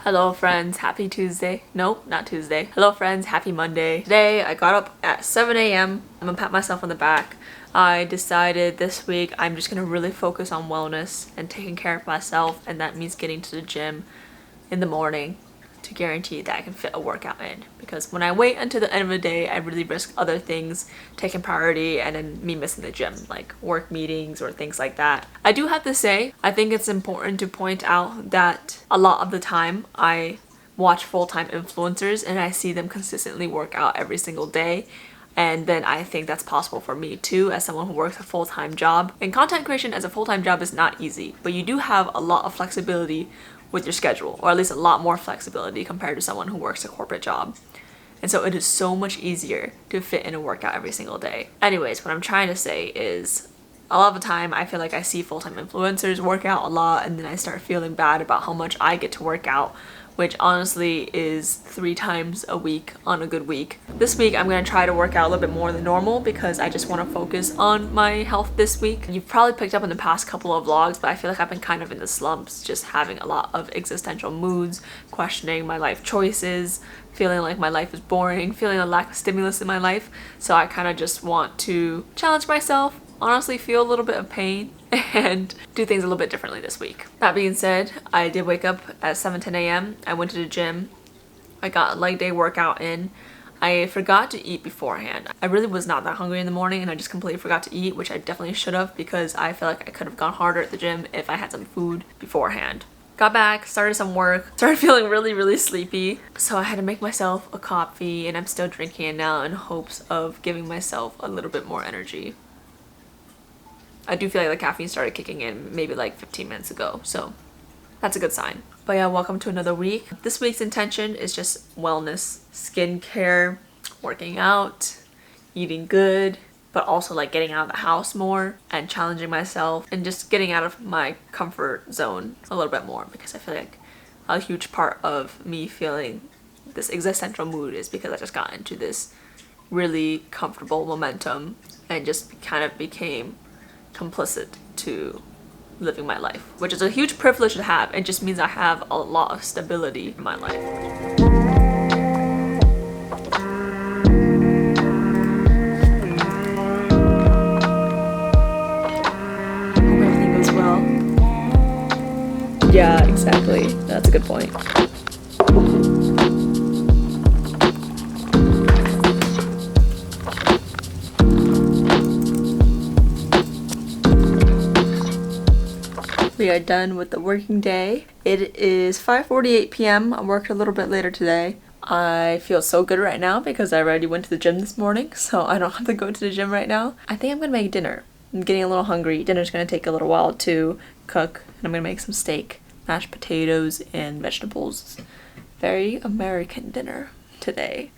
Hello friends, happy Tuesday. Nope, not Tuesday. Hello friends, happy Monday. Today I got up at 7 a.m. I'm gonna pat myself on the back. I decided this week I'm just gonna really focus on wellness and taking care of myself, and that means getting to the gym in the morning to guarantee that I can fit a workout in, because when I wait until the end of the day I really risk other things taking priority and then me missing the gym, like work meetings or things like that. I do have to say, I think it's important to point out that a lot of the time I watch full-time influencers and I see them consistently work out every single day, and then I think that's possible for me too, as someone who works a full-time job. And content creation as a full-time job is not easy, but you do have a lot of flexibility with your schedule, or at least a lot more flexibility compared to someone who works a corporate job. And so it is so much easier to fit in a workout every single day. Anyways, what I'm trying to say is, a lot of the time I feel like I see full-time influencers work out a lot, and then I start feeling bad about how much I get to work out, which honestly is 3 times a week on a good week. This week I'm gonna try to work out a little bit more than normal because I just want to focus on my health this week. You've probably picked up in the past couple of vlogs, but I feel like I've been kind of in the slumps, just having a lot of existential moods, questioning my life choices, feeling like my life is boring, feeling a lack of stimulus in my life. So I kind of just want to challenge myself, honestly feel a little bit of pain, and do things a little bit differently this week. That being said, I did wake up at 7:10 a.m. I went to the gym. I got a leg day workout in. I forgot to eat beforehand. I really was not that hungry in the morning, and I just completely forgot to eat, which I definitely should have, because I feel like I could have gone harder at the gym if I had some food beforehand. Got back, started some work, started feeling really sleepy, so I had to make myself a coffee, and I'm still drinking it now in hopes of giving myself a little bit more energy. I do feel like the caffeine started kicking in maybe like 15 minutes ago, so that's a good sign. But yeah, welcome to another week. This week's intention is just wellness, skincare, working out, eating good, but also like getting out of the house more and challenging myself and just getting out of my comfort zone a little bit more, because I feel like a huge part of me feeling this existential mood is because I just got into this really comfortable momentum and just kind of became complicit to living my life, which is a huge privilege to have. It just means I have a lot of stability in my life. Hope everything goes well. Yeah, exactly. That's a good point. We are done with the working day. It is 5:48 p.m. I worked a little bit later today. I feel so good right now because I already went to the gym this morning, so I don't have to go to the gym right now. I think I'm gonna make dinner. I'm getting a little hungry. Dinner's gonna take a little while to cook, and I'm gonna make some steak, mashed potatoes, and vegetables. Very American dinner today.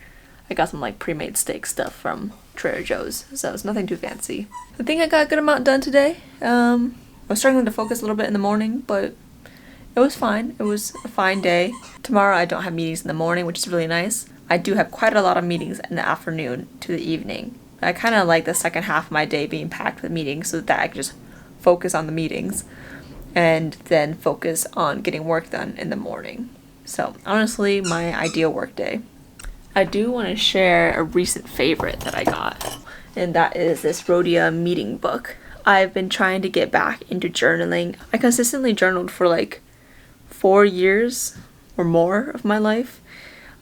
I got some like pre-made steak stuff from Trader Joe's, so it's nothing too fancy. I think I got a good amount done today. I was struggling to focus a little bit in the morning, but it was fine. It was a fine day. Tomorrow I don't have meetings in the morning, which is really nice. I do have quite a lot of meetings in the afternoon to the evening. I kind of like the second half of my day being packed with meetings so that I can just focus on the meetings and then focus on getting work done in the morning. So honestly, my ideal work day. I do want to share a recent favorite that I got, and that is this Rhodia meeting book. I've been trying to get back into journaling. I consistently journaled for like 4 years or more of my life,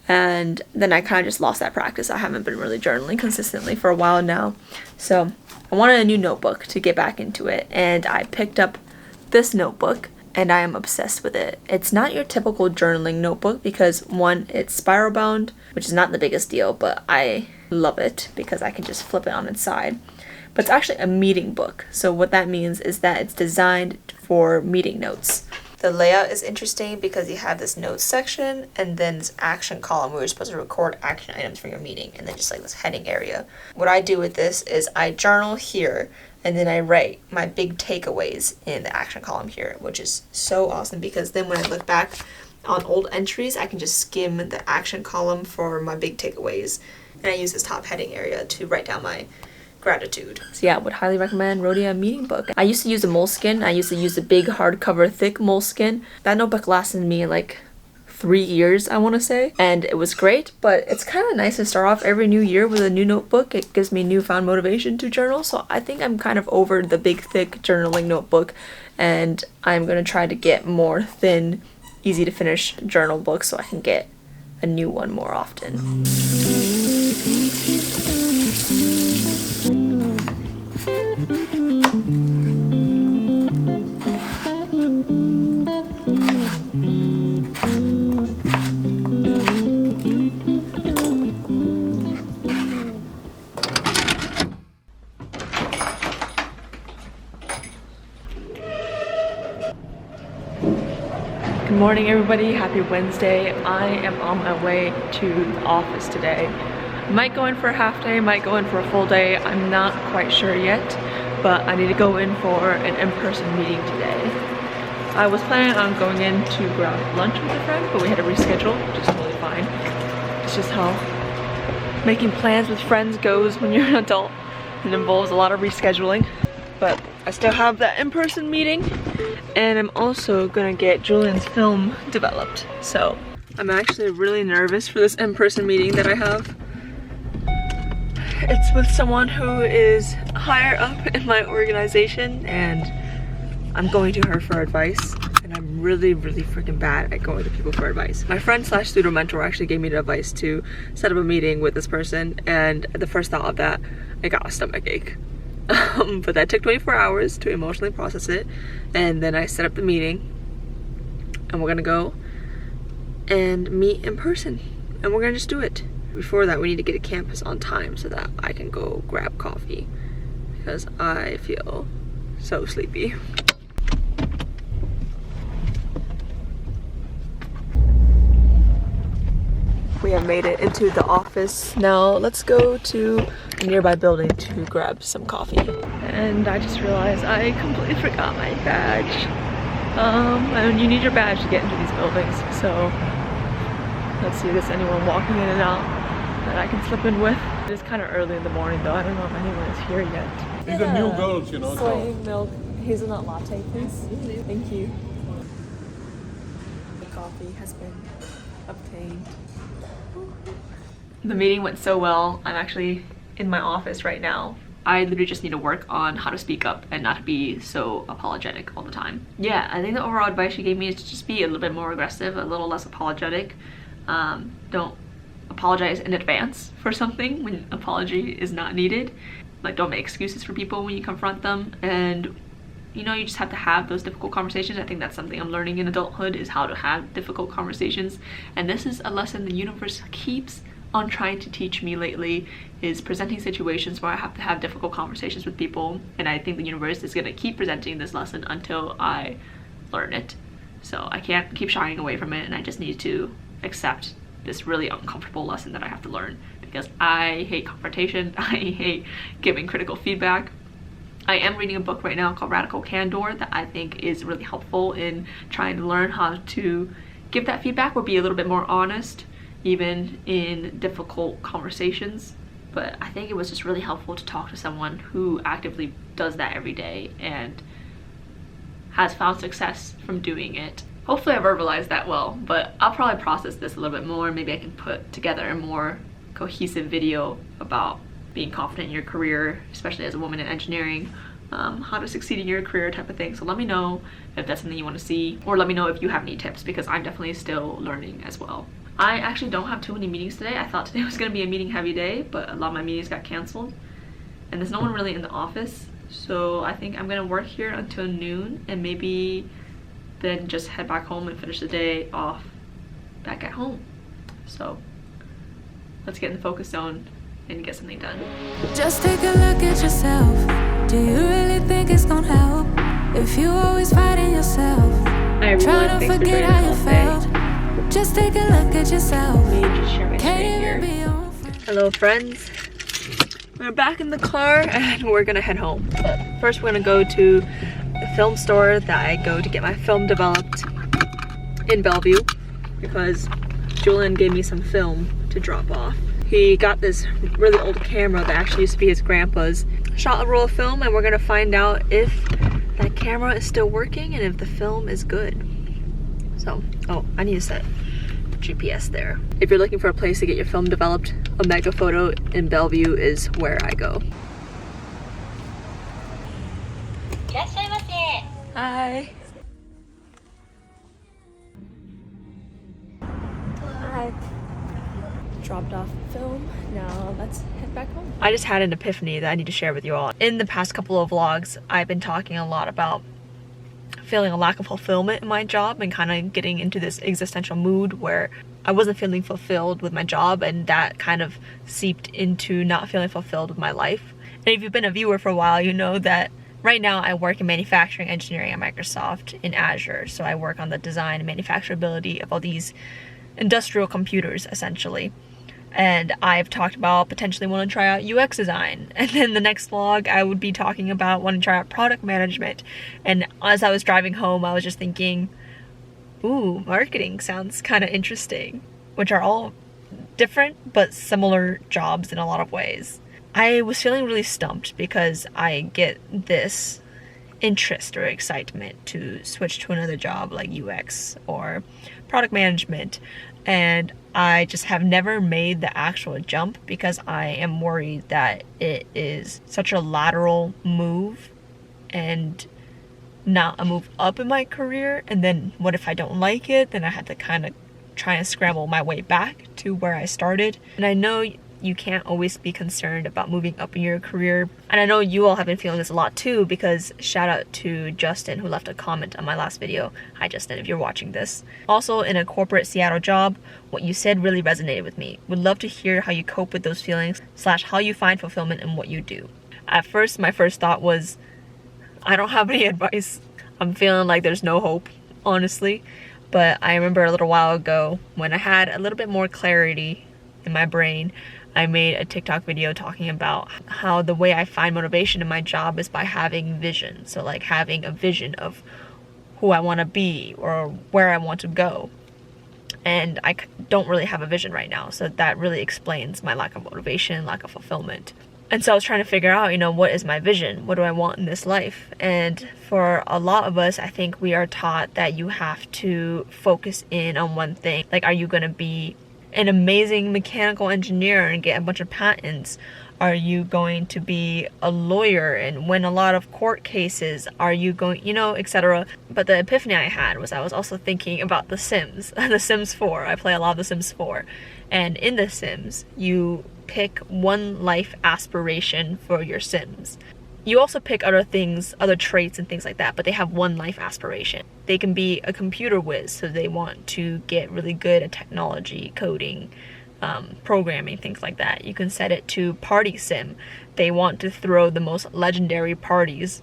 and then I kind of just lost that practice. I haven't been really journaling consistently for a while now, so I wanted a new notebook to get back into it, and I picked up this notebook and I am obsessed with it. It's not your typical journaling notebook because, one, it's spiral bound, which is not the biggest deal, but I love it because I can just flip it on its side. But it's actually a meeting book. So what that means is that it's designed for meeting notes. The layout is interesting because you have this notes section and then this action column where you're supposed to record action items for your meeting, and then just like this heading area. What I do with this is I journal here and then I write my big takeaways in the action column here, which is so awesome because then when I look back on old entries, I can just skim the action column for my big takeaways, and I use this top heading area to write down my gratitude. So yeah, would highly recommend Rhodia Meeting Book. I used to use a moleskin. I used to use a big hardcover thick moleskin. That notebook lasted me like 3 years, I want to say, and it was great. But it's kind of nice to start off every new year with a new notebook. It gives me newfound motivation to journal, so I think I'm kind of over the big thick journaling notebook, and I'm gonna try to get more thin, easy to finish journal books so I can get a new one more often. Good morning, everybody. Happy Wednesday. I am on my way to the office today. Might go in for a half day, might go in for a full day. I'm not quite sure yet, but I need to go in for an in-person meeting today. I was planning on going in to grab lunch with a friend, but we had to reschedule, which is totally fine. It's just how making plans with friends goes when you're an adult. It involves a lot of rescheduling, but I still have that in-person meeting, and I'm also gonna get Julian's film developed. So I'm actually really nervous for this in-person meeting that I have. It's with someone who is higher up in my organization, and I'm going to her for advice, and I'm really freaking bad at going to people for advice. My friend slash pseudo mentor actually gave me the advice to set up a meeting with this person, and the first thought of that, I got a stomach ache. But that took 24 hours to emotionally process it, and then I set up the meeting, and we're gonna go and meet in person, and we're gonna just do it. Before that, we need to get to campus on time so that I can go grab coffee, because I feel so sleepy. We have made it into the office. Now let's go to a nearby building to grab some coffee. And I just realized I completely forgot my badge. And you need your badge to get into these buildings. So let's see if there's anyone walking in and out that I can slip in with. It is kind of early in the morning though. I don't know if anyone is here yet. These are new girls, you know. Soy milk hazelnut latte, please. Thank you. The coffee has been obtained. The meeting went so well. I'm actually in my office right now. I literally just need to work on how to speak up and not to be so apologetic all the time. Yeah, I think the overall advice she gave me is to just be a little bit more aggressive, a little less apologetic. Don't apologize in advance for something when apology is not needed. Like, don't make excuses for people when you confront them, and you know, you just have to have those difficult conversations. I think that's something I'm learning in adulthood, is how to have difficult conversations, and this is a lesson the universe keeps on trying to teach me lately, is presenting situations where I have to have difficult conversations with people, and I think the universe is going to keep presenting this lesson until I learn it. So I can't keep shying away from it, and I just need to accept this really uncomfortable lesson that I have to learn, because I hate confrontation. I hate giving critical feedback. I am reading a book right now called Radical Candor that I think is really helpful in trying to learn how to give that feedback or be a little bit more honest even in difficult conversations. But I think it was just really helpful to talk to someone who actively does that every day and has found success from doing it. Hopefully I verbalized that well, but I'll probably process this a little bit more. Maybe I can put together a more cohesive video about being confident in your career, especially as a woman in engineering, how to succeed in your career type of thing. So let me know if that's something you want to see, or let me know if you have any tips, because I'm definitely still learning as well. I actually don't have too many meetings today. I thought today was going to be a meeting heavy day, but a lot of my meetings got canceled, and there's no one really in the office. So I think I'm going to work here until noon, and maybe then just head back home and finish the day off back at home. So let's get in the focus zone and get something done. Just take a look at yourself. Do you really think it's gonna help if you always fighting yourself? Hi everyone, trying to forget how you felt. Just take a look at yourself. Let me just share my Can't screen even here. be your own friend. Hello friends. We're back in the car and we're gonna head home. But first we're gonna go to the film store that I go to get my film developed in Bellevue, because Julian gave me some film to drop off. He got this really old camera that actually used to be his grandpa's. Shot a roll of film, and we're gonna find out if that camera is still working and if the film is good. So, oh, I need to set GPS there. If you're looking for a place to get your film developed, Omega Photo in Bellevue is where I go. Hi. Hi. Dropped off film. Now let's head back home. I just had an epiphany that I need to share with you all. In the past couple of vlogs, I've been talking a lot about feeling a lack of fulfillment in my job and kind of getting into this existential mood where I wasn't feeling fulfilled with my job, and that kind of seeped into not feeling fulfilled with my life. And if you've been a viewer for a while, you know that right now I work in manufacturing engineering at Microsoft in Azure. So I work on the design and manufacturability of all these industrial computers essentially. And I've talked about potentially wanting to try out UX design. And then the next vlog, I would be talking about wanting to try out product management. And as I was driving home, I was just thinking, ooh, marketing sounds kind of interesting, which are all different but similar jobs in a lot of ways. I was feeling really stumped because I get this interest or excitement to switch to another job like UX or product management, and I just have never made the actual jump because I am worried that it is such a lateral move and not a move up in my career, and then what if I don't like it? Then I had to kind of try and scramble my way back to where I started. And I know you can't always be concerned about moving up in your career, and I know you all have been feeling this a lot too, because shout out to Justin who left a comment on my last video. Hi Justin, if you're watching this. Also, in a corporate Seattle job, what you said really resonated with me. Would love to hear how you cope with those feelings / how you find fulfillment in what you do. At first, my first thought was, I don't have any advice. I'm feeling like there's no hope, honestly. But I remember a little while ago when I had a little bit more clarity in my brain, I made a TikTok video talking about how the way I find motivation in my job is by having vision. So like having a vision of who I want to be or where I want to go. And I don't really have a vision right now. So that really explains my lack of motivation, lack of fulfillment. And so I was trying to figure out, what is my vision? What do I want in this life? And for a lot of us, I think we are taught that you have to focus in on one thing. Like, are you going to be an amazing mechanical engineer and get a bunch of patents? Are you going to be a lawyer and win a lot of court cases? Are you going, etc. But the epiphany I had was I was also thinking about The Sims, The Sims 4. I play a lot of The Sims 4. And in The Sims, you pick one life aspiration for your Sims. You also pick other things, other traits and things like that, but they have one life aspiration. They can be a computer whiz, so they want to get really good at technology, coding, programming, things like that. You can set it to party sim. They want to throw the most legendary parties.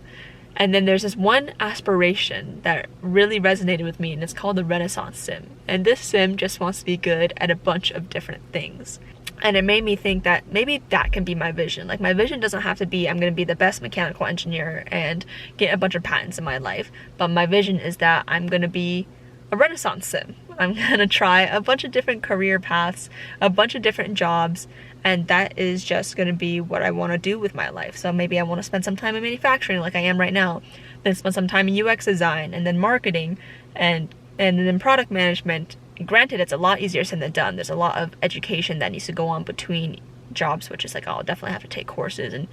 And then there's this one aspiration that really resonated with me, and it's called the Renaissance sim. And this sim just wants to be good at a bunch of different things. And it made me think that maybe that can be my vision. Like, my vision doesn't have to be I'm going to be the best mechanical engineer and get a bunch of patents in my life. But my vision is that I'm going to be a Renaissance sim. I'm going to try a bunch of different career paths, a bunch of different jobs, and that is just going to be what I want to do with my life. So maybe I want to spend some time in manufacturing like I am right now, then spend some time in UX design, and then marketing, and then product management. Granted, it's a lot easier said than done. There's a lot of education that needs to go on between job switches. Like, I'll definitely have to take courses and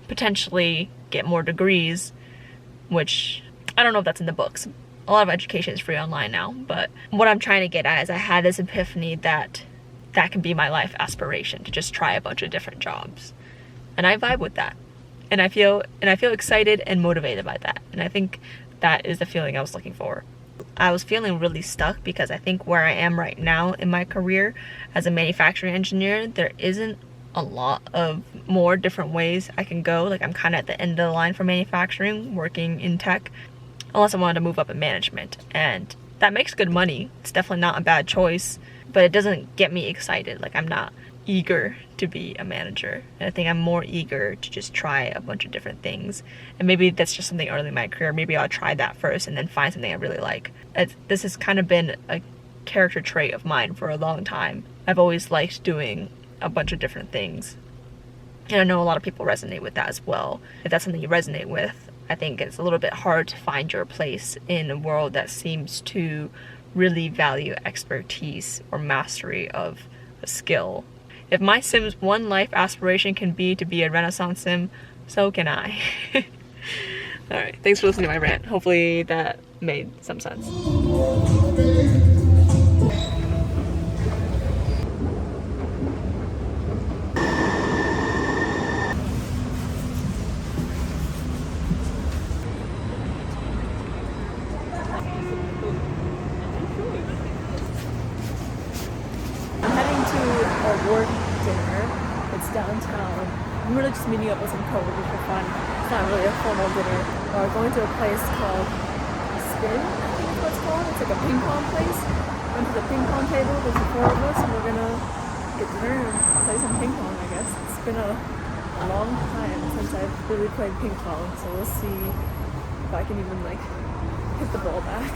potentially get more degrees, which I don't know if that's in the books. A lot of education is free online now, but what I'm trying to get at is I had this epiphany that can be my life aspiration, to just try a bunch of different jobs. And I vibe with that. And I feel excited and motivated by that. And I think that is the feeling I was looking for. I was feeling really stuck because I think where I am right now in my career as a manufacturing engineer, there isn't a lot of more different ways I can go. Like, I'm kind of at the end of the line for manufacturing, working in tech, unless I wanted to move up in management. And that makes good money. It's definitely not a bad choice, but it doesn't get me excited. Like, I'm not eager to be a manager. And I think I'm more eager to just try a bunch of different things. And maybe that's just something early in my career. Maybe I'll try that first and then find something I really like. This has kind of been a character trait of mine for a long time. I've always liked doing a bunch of different things. And I know a lot of people resonate with that as well. If that's something you resonate with, I think it's a little bit hard to find your place in a world that seems to really value expertise or mastery of a skill. If my Sim's one life aspiration can be to be a Renaissance Sim, so can I. Alright, thanks for listening to my rant. Hopefully that made some sense. I'm heading to a work dinner. It's downtown. I'm really just meeting up with some coworkers for fun. It's not really a formal dinner. We're going to a place called Spin, I think is what it's called. It's like a ping pong place. Went to the ping pong table. There's the 4 of us, and we're gonna get dinner and play some ping pong, I guess. It's been a long time since I've really played ping pong, so we'll see if I can even like hit the ball back.